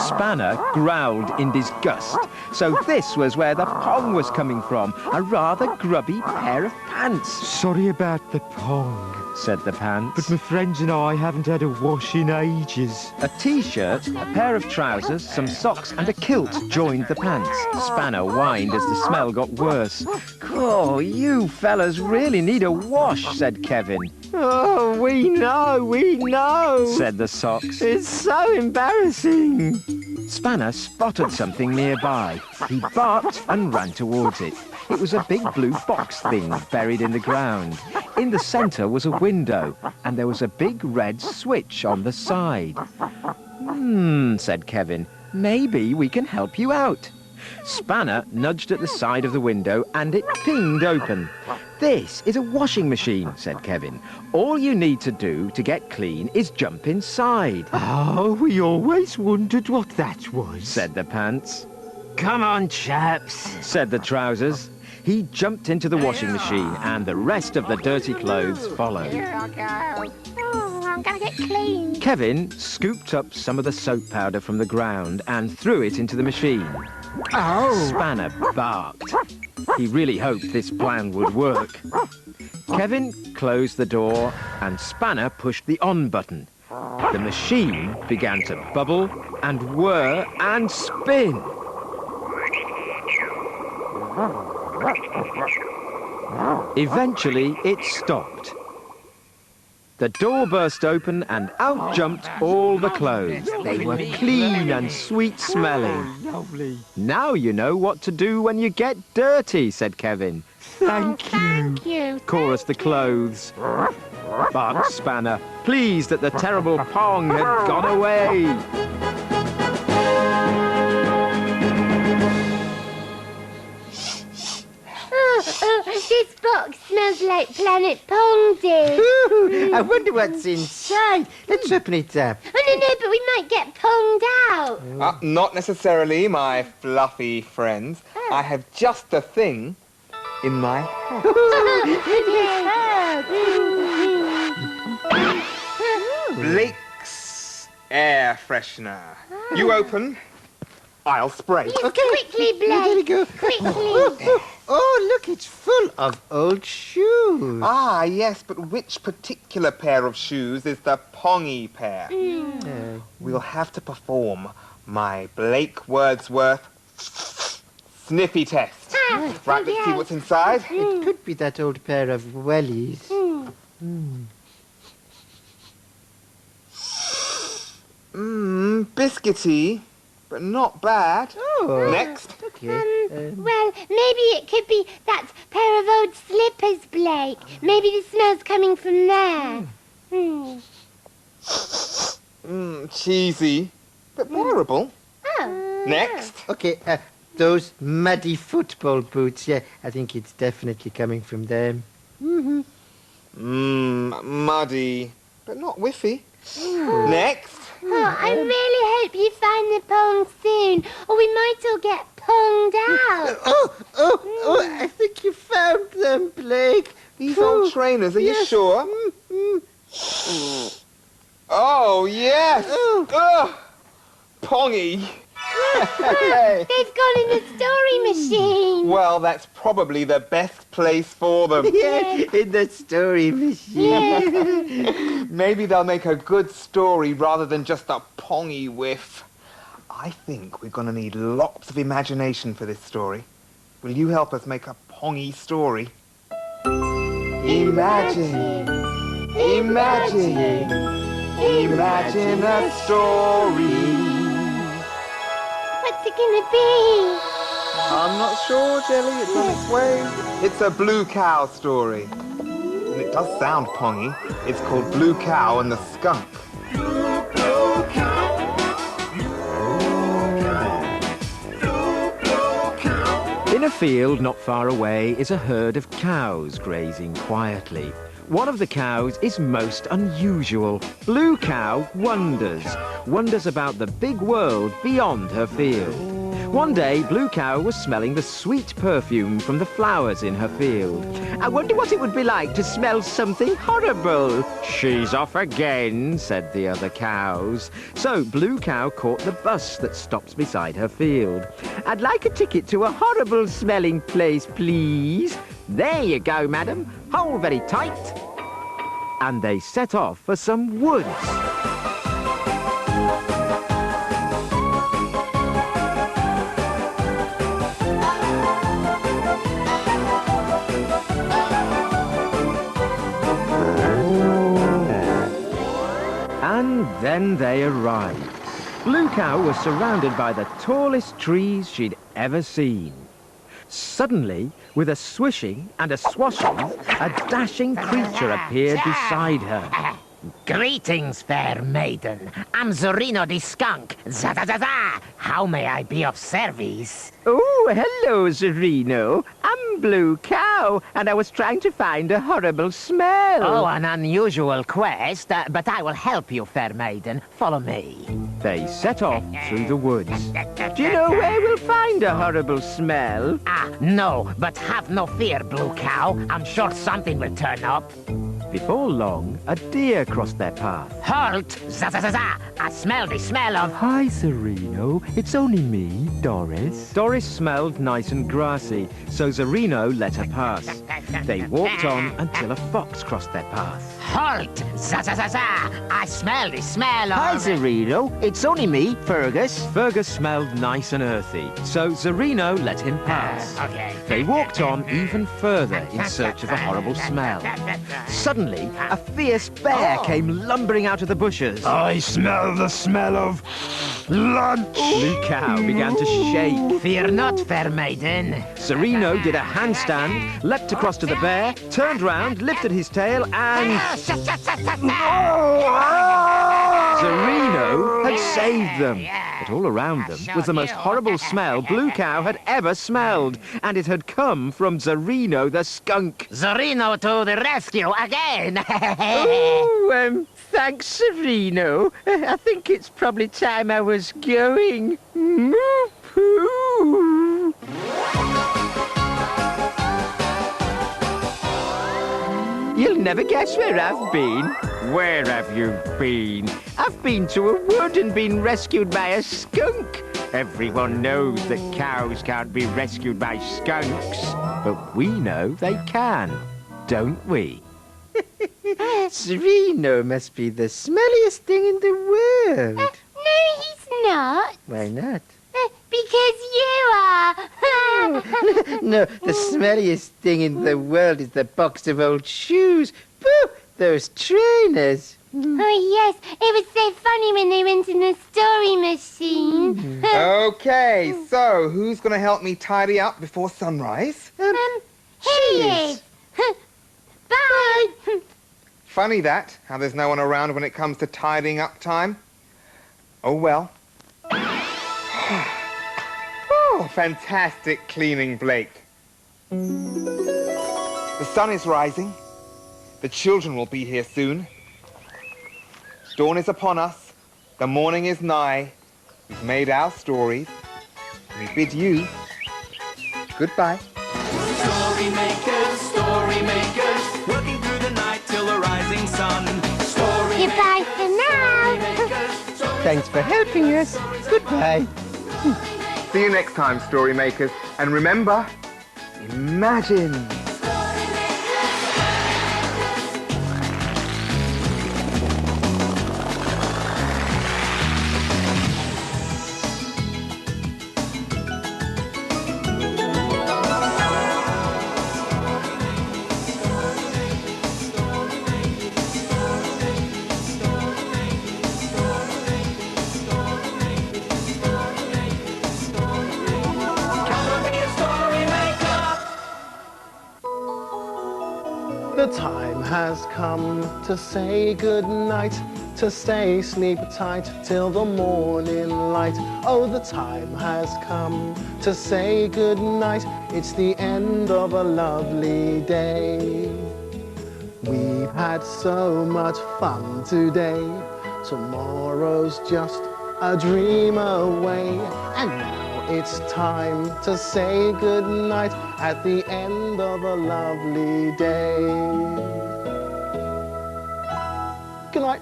Speaker 1: Spanner growled in disgust. So this was where the pong was coming from, a rather grubby pair of pants.
Speaker 22: Sorry about the pong,
Speaker 1: said the pants.
Speaker 22: but my friends and I haven't had a wash in ages.
Speaker 1: A T-shirt, a pair of trousers, some socks and a kilt joined the pants. Spanner whined as the smell got worse. Oh, you fellas really need a wash, said Kevin.
Speaker 22: Oh, we know,
Speaker 1: said the socks.
Speaker 22: It's so embarrassing.
Speaker 1: Spanner spotted something nearby. He barked and ran towards it. It was a big blue box thing buried in the ground. In the centre was a window, and there was a big red switch on the side. Said Kevin. Maybe we can help you out. Spanner nudged at the side of the window, and it pinged open. This is a washing machine, said Kevin. All you need to do to get clean is jump inside.
Speaker 22: Oh, we always wondered what that was,
Speaker 1: said the pants.
Speaker 22: Come on, chaps,
Speaker 1: said the trousers. He jumped into the washing machine, and the rest of the dirty clothes followed.
Speaker 15: Here I go. Oh, I'm gonna get clean.
Speaker 1: Kevin scooped up some of the soap powder from the ground and threw it into the machine.
Speaker 22: Oh!
Speaker 1: Spanner barked. He really hoped this plan would work. Kevin closed the door and Spanner pushed the on button. The machine began to bubble and whir and spin. Eventually it stopped. The door burst open and out jumped all the clothes. They were clean and sweet-smelling.
Speaker 22: Lovely.
Speaker 1: Now you know what to do when you get dirty, said Kevin.
Speaker 22: Thank you.
Speaker 5: Thank you.
Speaker 1: Chorused the clothes. Barked Spanner, pleased that the terrible Pong had gone away.
Speaker 12: Oh, this box smells like Planet Pong did.
Speaker 22: I wonder what's inside. Let's open it up.
Speaker 12: Oh, no, but we might get ponged out.
Speaker 21: Not necessarily, my fluffy friends. I have just the thing in my hat. Blake's air freshener. You open, I'll spray.
Speaker 12: Yes, quickly, Blake.
Speaker 22: There we go.
Speaker 12: Quickly.
Speaker 22: Oh, look, it's full of old shoes.
Speaker 21: Ah, yes, but which particular pair of shoes is the pongy pair? We'll have to perform my Blake Wordsworth sniffy test. Right, let's see what's inside.
Speaker 22: It could be that old pair of wellies.
Speaker 21: Biscuity, but not bad.
Speaker 22: Oh.
Speaker 21: Next.
Speaker 22: Okay.
Speaker 12: Well, maybe it could be that pair of old slippers, Blake. Maybe the smell's coming from there.
Speaker 21: Cheesy, but bearable.
Speaker 12: Oh.
Speaker 21: Next.
Speaker 22: Okay, those muddy football boots. Yeah, I think it's definitely coming from them.
Speaker 21: Muddy, but not whiffy. Next.
Speaker 12: Oh, I really hope you find the pong soon, or we might all get ponged out.
Speaker 22: I think you found them, Blake.
Speaker 21: These old trainers, are you sure? Oh, yes. Pongy.
Speaker 12: They've gone in the story machine.
Speaker 21: Well, that's probably the best place for them.
Speaker 22: Yes, in the story machine.
Speaker 21: Maybe they'll make a good story rather than just a pongy whiff. I think we're going to need lots of imagination for this story. Will you help us make a pongy story? Imagine a story.
Speaker 12: What's it gonna be?
Speaker 21: I'm not sure, Jelly. It's on its way. It's a blue cow story. And it does sound pongy. It's called Blue Cow and the Skunk.
Speaker 1: In a field not far away is a herd of cows grazing quietly. One of the cows is most unusual. Blue Cow wonders about the big world beyond her field. One day, Blue Cow was smelling the sweet perfume from the flowers in her field. I wonder what it would be like to smell something horrible. She's off again, said the other cows. So Blue Cow caught the bus that stops beside her field. I'd like a ticket to a horrible-smelling place, please. There you go, madam. Hold very tight. And they set off for some woods. And then they arrived. Blue Cow was surrounded by the tallest trees she'd ever seen. Suddenly, with a swishing and a swashing, a dashing creature appeared beside her.
Speaker 8: Greetings, fair maiden. I'm Zorino the Skunk. Za-za-za-za! How may I be of service?
Speaker 1: Oh, hello, Zorino. I'm Blue Cow, and I was trying to find a horrible smell.
Speaker 8: Oh, an unusual quest, but I will help you, fair maiden. Follow me.
Speaker 1: They set off through the woods. Do you know where we'll find a horrible smell?
Speaker 8: No, but have no fear, Blue Cow. I'm sure something will turn up.
Speaker 1: Before long, a deer crossed their path.
Speaker 8: Halt! Za-za-za-za! I smell the smell of...
Speaker 1: Hi, Zorino. It's only me, Doris. Doris smelled nice and grassy, so Zorino let her pass. They walked on until a fox crossed their path.
Speaker 8: Halt! Za-za-za-za! I smell the smell of...
Speaker 1: Hi, Zorino. It's only me, Fergus. Fergus smelled nice and earthy, so Zorino let him pass.
Speaker 8: Okay.
Speaker 1: They walked on even further in search of a horrible smell. Suddenly, Suddenly, a fierce bear came lumbering out of the bushes.
Speaker 21: I smell the smell of lunch.
Speaker 1: Blue Cow began to shake.
Speaker 8: Fear not, fair maiden.
Speaker 1: Sereno did a handstand, leapt across to the bear, turned round, lifted his tail, and... Sereno had saved them. But all around them was the most horrible smell Blue Cow had ever smelled, and it had come from Sereno the skunk.
Speaker 8: Sereno to the rescue again.
Speaker 22: Thanks, Sereno. I think it's probably time I was going. Moo-poo. You'll never guess where I've been. Where have you been? I've been to a wood and been rescued by a skunk. Everyone knows that cows can't be rescued by skunks, but we know they can, don't we? Sereno must be the smelliest thing in the world.
Speaker 16: No, he's not.
Speaker 22: Why not?
Speaker 16: Because you are.
Speaker 22: No, the smelliest thing in the world is the box of old shoes. Boo! Those trainers.
Speaker 16: Oh, yes. It was so funny when they went in the story machine.
Speaker 21: Okay, so who's going to help me tidy up before sunrise?
Speaker 16: Here he is. Bye.
Speaker 21: Funny that, how there's no one around when it comes to tidying up time. Oh, well. Oh, fantastic cleaning, Blake. The sun is rising. The children will be here soon. Dawn is upon us. The morning is nigh. We've made our stories. We bid you goodbye.
Speaker 10: Story makers, working through the night till the rising sun.
Speaker 16: Goodbye for now.
Speaker 22: Thanks for helping us. Goodbye.
Speaker 21: See you next time, story makers. And remember, imagine.
Speaker 3: The time has come to say good night, to stay sleep tight till the morning light. Oh, the time has come to say good night. It's the end of a lovely day. We've had so much fun today. Tomorrow's just a dream away. And now it's time to say good night at the end of a lovely day. Good night.